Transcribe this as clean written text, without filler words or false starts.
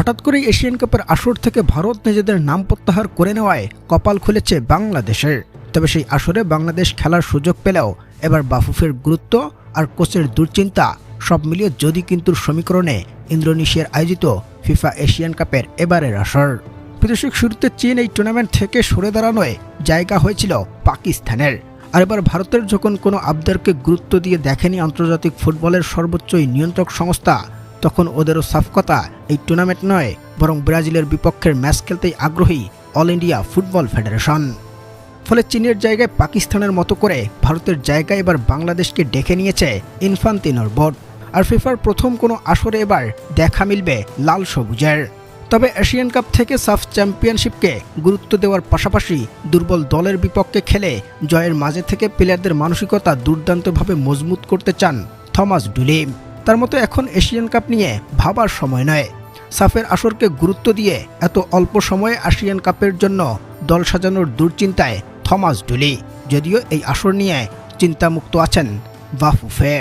হঠাৎ করেই এশিয়ান কাপের আসর থেকে ভারত নিজেদের নাম প্রত্যাহার করে নেওয়ায় কপাল খুলেছে বাংলাদেশের। তবে সেই আসরে বাংলাদেশ খেলার সুযোগ পেলেও এবার বাফুফের গুরুত্ব আর কোচের দুশ্চিন্তা সব মিলিয়ে যদি কিন্তু সমীকরণে ইন্দোনেশিয়ার আয়োজিত ফিফা এশিয়ান কাপের এবারের আসর। প্রদর্শক শুরুতে চীন এই টুর্নামেন্ট থেকে সরে দাঁড়ানোয় জায়গা হয়েছিল পাকিস্তানের। আর এবার ভারতের যখন কোনো আবদারকে গুরুত্ব দিয়ে দেখেনি আন্তর্জাতিক ফুটবলের সর্বোচ্চ নিয়ন্ত্রক সংস্থা, তখন ওদেরও সাফ কথা এই টুর্নামেন্ট নয়, বরং ব্রাজিলের বিপক্ষের ম্যাচ খেলতেই আগ্রহী অল ইন্ডিয়া ফুটবল ফেডারেশন। ফলে চীনের জায়গায় পাকিস্তানের মতো করে ভারতের জায়গায় এবার বাংলাদেশকে ডেকে নিয়েছে ইনফান্তিনোর বোর্ড। আর ফিফার প্রথম কোনো আসরে এবার দেখা মিলবে লাল সবুজের। তবে এশিয়ান কাপ থেকে সাফ চ্যাম্পিয়নশিপকে গুরুত্ব দেওয়ার পাশাপাশি দুর্বল দলের বিপক্ষে খেলে জয়ের মাঝে থেকে প্লেয়ারদের মানসিকতা দুর্দান্তভাবে মজবুত করতে চান থমাস ডুলি। তার মতো এখন এশিয়ান কাপ নিয়ে ভাবার সময় নয়। সাফের আসরকে গুরুত্ব দিয়ে এত অল্প সময়ে এশিয়ান কাপের জন্য দল সাজানোর দুশ্চিন্তায় থমাস ডুলি, যদিও এই আসর নিয়ে চিন্তামুক্ত আছেন বাফুফে।